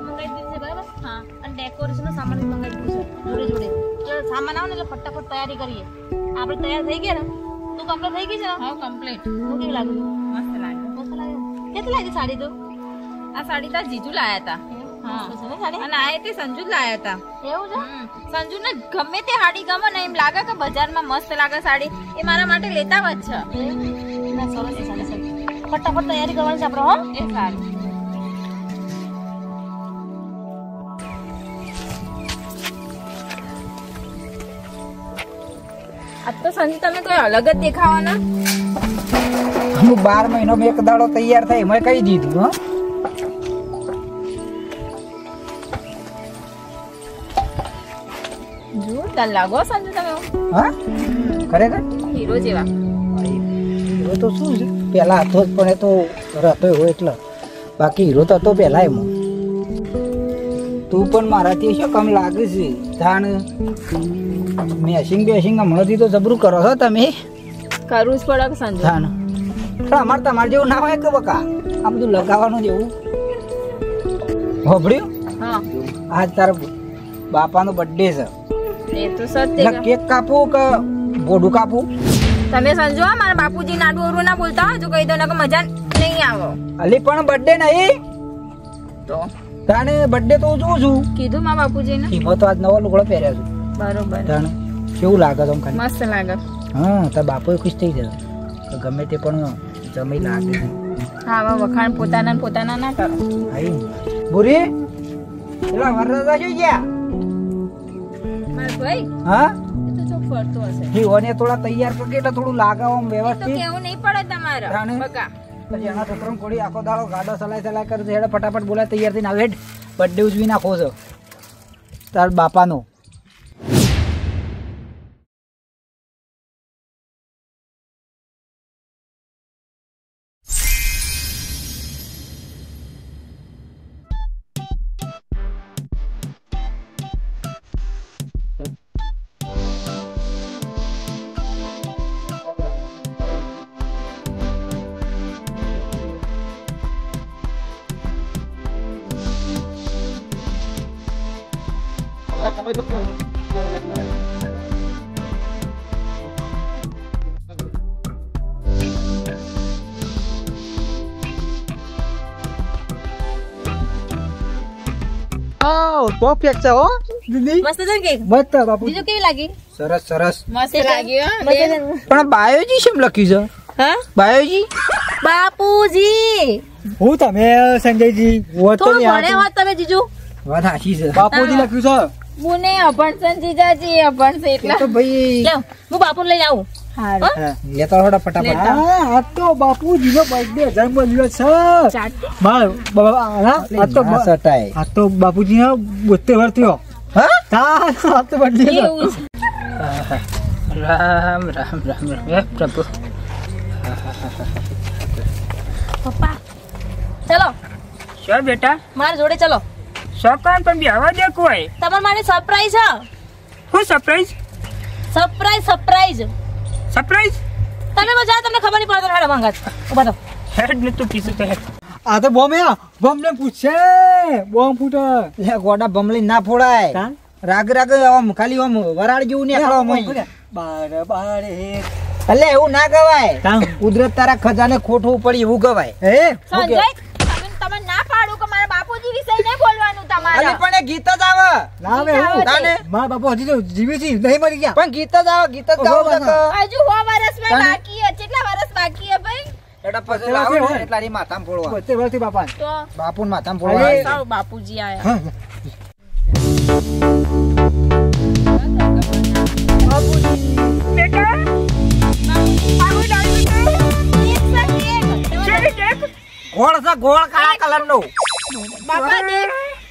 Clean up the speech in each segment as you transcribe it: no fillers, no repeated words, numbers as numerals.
મંગાવી દીધી છે બરાબર હા અને ડેકોરેશન નો સામાન મંગાવી દીધું છે જોડે જોડે એટલે સામાન આવે ને એટલે ફટાફટ તૈયારી કરીએ આપણે તૈયાર થઈ ગયા ને તું કમ્પ્લીટ થઈ ગઈ છે ને હા કમ્પ્લીટ હું કેવી લાગી મસ્ત લાગે કેટલી લાગી સાડી તો આ સાડી તો જીજુ લાયા હતા હા અને આ તે સંજુ જ લાયા હતા એવું છે સંજુ ને ગમે તે સાડી ગમે ને એમ લાગે કે બજારમાં મસ્ત લાગે સાડી એ મારા માટે લેતા જ છે ના સરસ છે સાડી ફટાફટ તૈયારી કરવાની છે આપણે હો એ સારું આ તો સંજુ તમે કોઈ અલગ જ દેખાવાના હું 12 મહિનો મેં એક દાડો તૈયાર થઈ મેં કહી દીધું હા જોરદાર લાગો સંજુ તમે હા ખરેખર હીરો જેવા હીરો તો શું છે પેલા હતો જ પણ એ તો રહેતો હોય એટલે બાકી હીરો તો હતો પેલા એમ તું પણ મારાથી શું કમ લાગે છે જાણ મેસિંગ હમણાંથી તો જબરું કરો છો તમે કરવું જ પડે સંજુ જાણ પણ અમારે તમારે જેવું ના હોય કે બકા આ બધું લગાવવાનું જેવું હોભળ્યું હા આજ તારા બાપાનો બર્થડે છે એ તો સત્ય કેક કાપું કે બોડું કાપું તમે સંજો મારા બાપુજી નાડું ઓરું ના બોલતા હોય જો કહી દો ને કે મજા નહીં આવો અલી પણ બર્થડે નહીં તો તાણે બર્થડે તો જોઉં છું કીધું મારા બાપુજી ને એમાં તો આજ નવો લુગડો પહેર્યો છું બરોબર તાણે કેવું લાગે તમ ખાલી મસ્ત લાગે હા તાર બાપો ખુશ થઈ જાય કે ગમે તે પણ જમી લાગે હા વખાણ પોતાના ના કરો આઈ બુરી પેલા વરરાજા શું ગયા માર ભાઈ હા એ તો ચોક ફરતો હશે જીવોને થોડા તૈયાર કરી એટલે થોડું લાગે આમ તો વ્યવસ્થિત કેવું નહીં પડે તમારે જાણે. બકા પછી એના છોકરાને કોડી આખો દાડો ગાડો સલાઈ કરે છે એટલે ફટાફટ બોલાય તૈયાર થઈને આવે બર્થડે ઉજવી નાખો છો તાર બાપાનો પરફેક્ટ છે હો દીદી મસ્ત છે કેક મસ્ત બાપુ બીજું કેવી લાગી સરસ સરસ મસ્ત લાગી પણ બાયોજી શેમ લખ્યું છે હા બાયોજી બાપુજી હું તમે સંજયજી તો ભણે હોત તમે જીજુ વાત સાચી છે બાપુજી લખ્યું છે મુને અભણસન જીજાજી અભણસે એટલા તો ભાઈ લાવ હું બાપુને લઈ આવું હારું લેતા હોડા ફટાફટ આ તો બાપુજીનો બર્થડે જન્મદિવસ છે આ તો બાપુજીનો 72 વર્ષ થયો હા આ તો બર્થડે એવું છે રામ રામ રામ રામ હે પ્રભુ પપ્પા ચલો શું બેટા મારા જોડે ચલો સકાન પણ બેહવા દે કોઈ તમાર માટે સરપ્રાઈઝ છે હું સરપ્રાઈઝ સરપ્રાઈઝ તમે મજા તમને ખબર નહીં પડે હેડ મંગાત ઉભા તો હેડ ને તું કીધું તો હેડ આ તો બોમ ને પૂછે બોમ ફૂટે લે ગોડા બમ લઈ ના ફોડાય રાગ આમ ખાલી આમ વરાળ જેવું નીકળો મય બારે એટલે એવું ના ગવાય કુદરત તારા ખજાને ખોટું પડી એવું ગવાય સંજય તમે ના પાડો કે મારા બાપુજી વિશે નહીં બોલવાનું તમારે અલી પણ એ ગીત જ આવે ના આવે હું તાને મારા બાપુ હજી તો જીવી છે નહીં મરી ગયા પણ ગીત જ આવે ગીત જ ગાવ હજુ 100 વર્ષ મે બાકી છે કેટલા વર્ષ બાકી છે ભાઈ એડા પછી લાવો એટલા રી માથામાં ફોડવા 72 વર્ષથી બાપા તો બાપુને માથામાં ફોડવા સાવ બાપુજી આયા બાપુજી બેટા આવું લાવી ગોળ કાળા કલર નો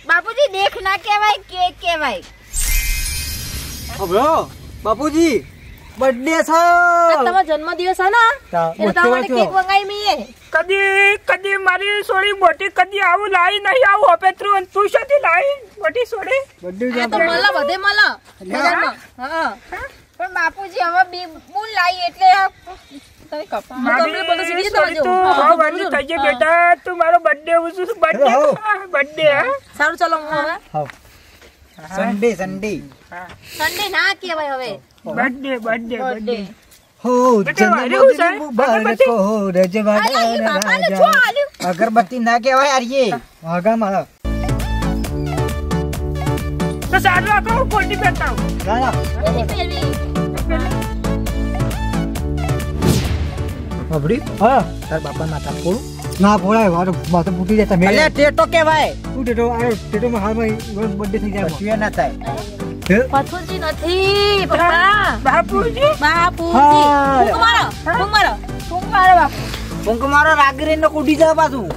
બાપુજી દેખ ના કહેવાય કેક કહેવાય અબરો બાપુજી બર્થડે છે તમારો જન્મદિવસ છે ને એટલે તમને કેક મંગાઈ મીએ કદી મારી સોળી મોટી કદી આવું લાઈ નહીં આવું અપેત્રું તું શોધી લાઈ મોટી સોળી બર્થડે તો મળો બધે મળો હા પણ બાપુજી હવે બુન લાઈ એટલે તમે કપા મારી બોલો સીધી તો આવજો હા વાલી થઈ ગઈ બેટા તું મારો બર્થડે ઉજવું બર્થડે હા સારું ચલો હું હવે હા સન્ડે સન્ડે સન્ડે ના કહેવાય હવે બર્થડે હો જન્મદિન મુબારક હો રજવાડા રાજા અગરબત્તી ના કહેવાય યાર ये વાગા મારા તો સારું રાખો કોટી પહેરતા હું ના એની પહેરવી અબડી હા તાર બાપા માથા ફોડું ના ફોડાય મારો માથા ફૂટી જાય તમે અલે ટેટો કહેવાય તું ટેટો આયો ટેટો માં હાલમાં બર્થડે થઈ જાય શું ના થાય પથુજી નથી પપ્પા બાપુજી બાપુજી ફૂંક મારો બાપુ ફૂંક મારો રાગરીન નો કુડી જાવ પાછું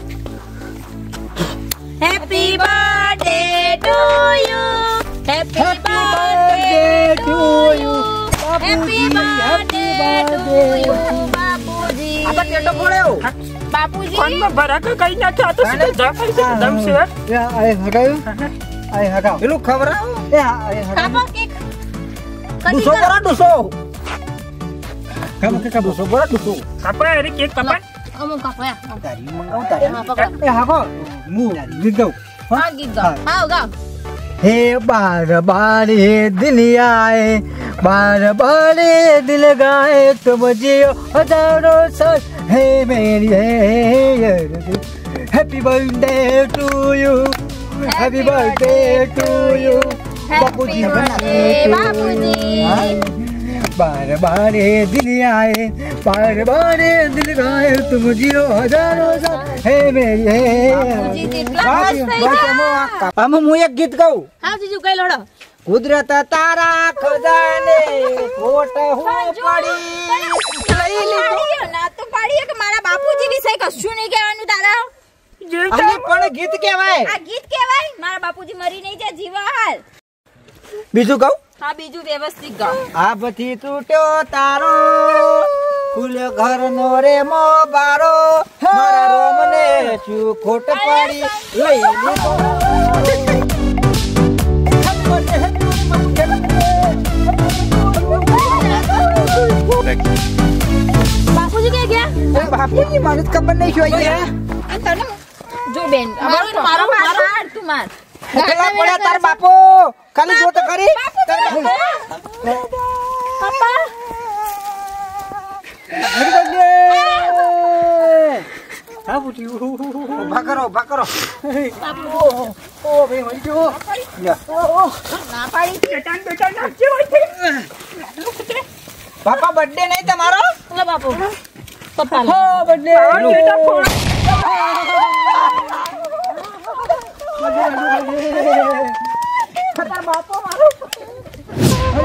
happy birthday to you happy birthday to you happy birthday to you બાપુજી આપા ટેટો ફોડ્યો બાપુજી કોનમાં ભરાક કઈ ના થા તો સીધા જા કઈ છે દમ છે યા આય હગાયું આય હગાવ પેલું ખબરાવ એ આય હગાવ કાપો કેક દુસો બરા દુસો કામ કે દુસો બરા દુસો કપા અરે કેક કપા અમુક કાપયા તારી મંગાવ તારી હા પકડ એ હાગો મુ લીધો હા ગીત ગાઓ હા ગાઓ हे बार बार ये दिल आए बार बार ये दिल गाए तुम जियो हजारों साल हे मेरी happy birthday to you happy birthday to you Bapuji Bapuji बार बार ये दिल आए बार बार ये दिल गाए तुम जियो हजारों साल हे मेरी બાપુજી કેટલા ખુશ થઈ ગયા આમાં હું એક ગીત ગાઉં હા જીજુ કઈ લોડો કુદરત તારા ખજાને ખોટ હું પડી લઈ લીધો ના તો પાડીએ કે મારા બાપુજી વિશે કશું નહીં કહેવાનું તારા આને પણ ગીત કહેવાય આ ગીત કહેવાય મારા બાપુજી મરી નહીં જાય જીવા હાલ બીજું કહું હા બીજું વ્યવસ્થિત ગાઓ આ પછી તૂટ્યો તારો ખુલ્યો ઘર નો રે મો બારો મારા રોમને શું ખોટ પડી લઈ લીધો બાપુજી કે ગયા બાપુજી મને ખબર નહીં શું આઈ તને જો બેન મારો મારો તું માર કેટલા પડ્યા તાર બાપો ખાલી જો તો કરી પપ્પા હા બુટી ઉભા કરો ઓ ભાઈ મળી ગયો ના પાડી બેટા નાચે હોય બાપા બર્થડે નહીં તમારો લે બાપુ પપ્પા હો બર્થડે બેટા ફોડ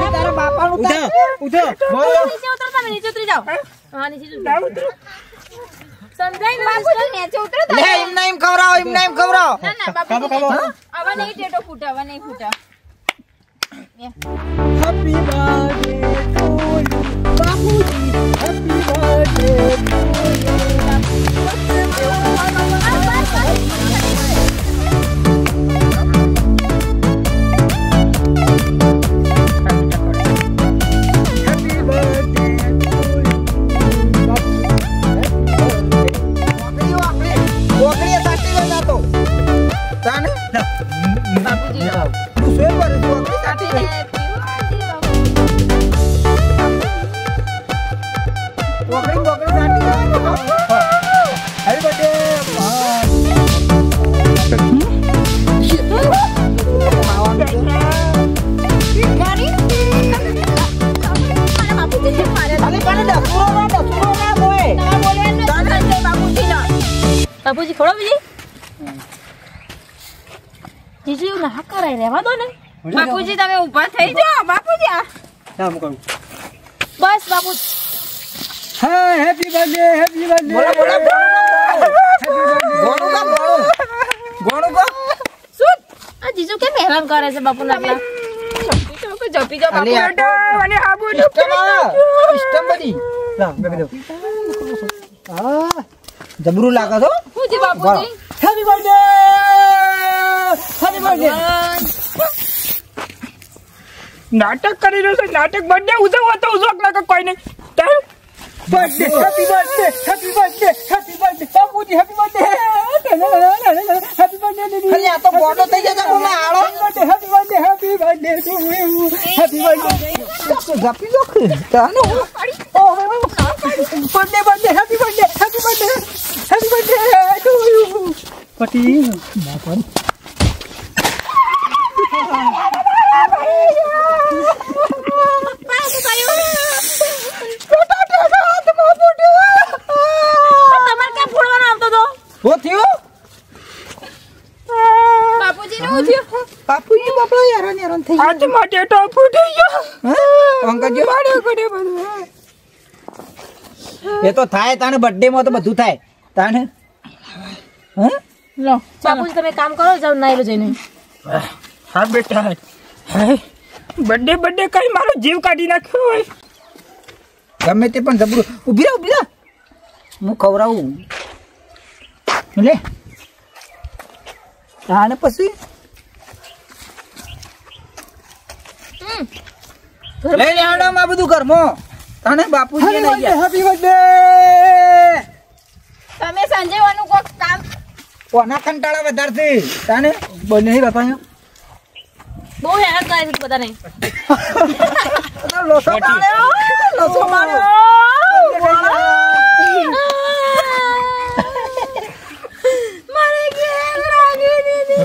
તારા બાપાનું ઉઠો નીચે ઉતરો તમે નીચે ઉતરી જાઓ હા નીચે ઉતરો સમજાય ને બાપુજી નીચે ઉતરો લે એમ ખવરાવો ના બાપુજી હવે નહીં ટેટો ફૂટા હવે નહીં ફૂટા હેપી બર્થડે ટુ યુ બાપુજી હેપી બર્થડે ટુ બાપુજી ખોડો બીજી જીજુ એવું ના કરાય રહેવા દો ને બાપુજી તમે ઊભા થઈ જાઓ બાપુજી આ નામ કહું બસ બાપુ હા હેપી બર્થડે બોલો ગોણો શું આ જીજુ કેમ હેરાન કરે છે બાપુ નાટલા જપી જાઓ બાપુ અને આબુ સિસ્ટમ બધી લાવ મેં કીધું હા જબરું લાગે છો હું જી બાપુજી હેપી બર્થડે નાટક કરી રહ્યો છે નાટક બર્થડે ઉજવવો તો ઉજવક ના કોઈ નહીં ચાલ બર્થડે હેપી બર્થડે બાપુજી હેપી બર્થડે હેપી બર્થડે દીદી અરે આ તો બોડો થઈ જતા કોને આળો happy birthday to you happy birthday ગાપી દો તાનો ઓ birthday happy birthday to you પટી બાપન બાપુજી બાપા યાર થઈ આજ માટે તો ફૂટી ગયો અંકલ જે વાડ્યો કરે બધું એ તો થાય તાણે બર્થડે માં તો બધું થાય તાણે હે લો બાપુજી તમે કામ કરો જાવ નાઈ લો જઈને હા બેટા બર્થડે કઈ મારો જીવ કાઢી નાખ્યો હોય ગમે તે પણ જબરું ઊભી રહે હું ખવરાવું લે તાણે પછી લઈ લે આડામાં બધું ઘરમાં તાણે બાપુજી લઈ ગયા હેપી બર્થડે તમે સંજયવાનું કોક કામ કોના કંટાળા વધારશે તાણે બને બાપા બહુ હેરાન કરે છે બધાને લોસો માર્યો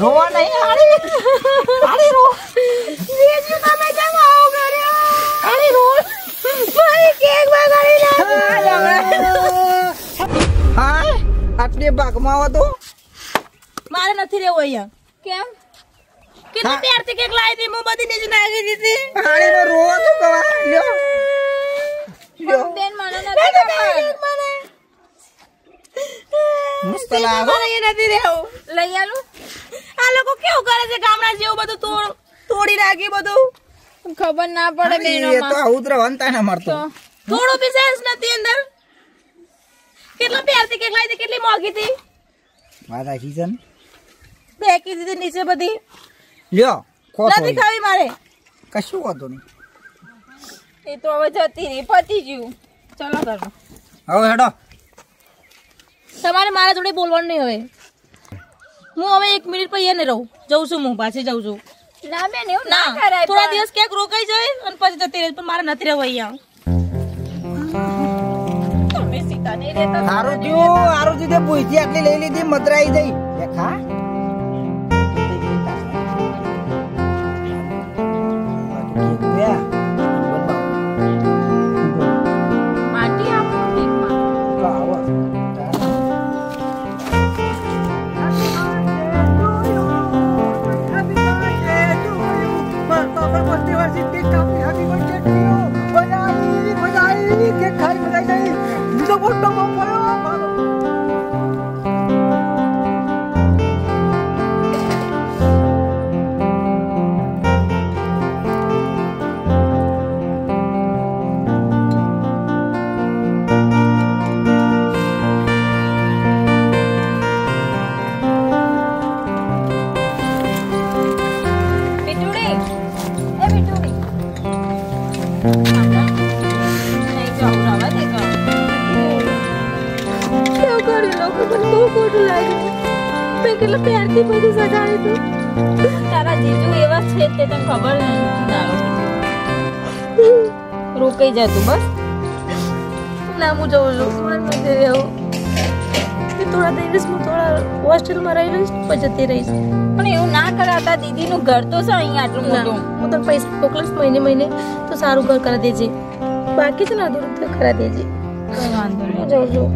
રોવા નહીં આડી રો જીજુ તમે કેમ આવો કર્યો આડી રો ભાઈ કેક બગાડી હા આટલી ભાગમાં આવો તો મારે નથી રહેવું અહીંયા કેમ કેટલું પ્યારથી કેક લાવી દી હું બધી નીચે નાખી દીધી આડી નો રોવા તો કવા લ્યો બેન મને નથી મને મસ્ત લાગે મારે અહીંયા નથી રહેવું લઈ આલું આ લોકો કેવું કરે છે ગામડા જેવું બધું તોડી રાખી બધું ખબર ના પડે એ તો બેનોમાં આવું જ રવાનતા ના મારતો થોડું બી સેન્સ નથી અંદર કેટલા પ્યારથી કેક લાવી દી કેટલી મોંઘી હતી વાત આ સીઝન ફેંકી દીધી નીચે બધી લ્યો નથી ખાવી મારે કશું વાંધો નહીં એ તો હવે જતી રહી પતી ગયું ચલો કરો હવે હેડો તમારે મારા જોડે બોલવાનું નહીં હવે હું હવે 1 મિનિટ પછી એને રહું જઉં છું હું પાછી જઉં છું ના બેન એવું ના કરાય થોડા દિવસ ક્યાંક રોકાઈ જાય અને પછી જતી રહે પણ મારે નથી રહેવું અહીંયા તમે સીધા નહીં રહેતા આરું જીતે પૂછતી આટલી લઈ લીધી મદરાઈ જઈ ખા માટી આપો કેકમાં કેટલા પ્યારથી બધું સજાવ્યું હતું તારા જીજુ એવા છે તે તને ખબર નથી રોકાઈ જતું બસ ના હું જઉં છું નથી રહેવું થોડા દિવસ હું થોડા હોસ્ટેલમાં રહી રહીશ પછી જતી રહીશ પણ એવું ના કરાતા દીદીનું ઘર તો છે અહીંયા આટલું મોટું હું તને પૈસા મોકલીશ મહિને તો સારું ઘર કરી દેજે બાકી છે ને અધૂરું તો કરા દેજે કઈ વાંધો નહીં જઉં છું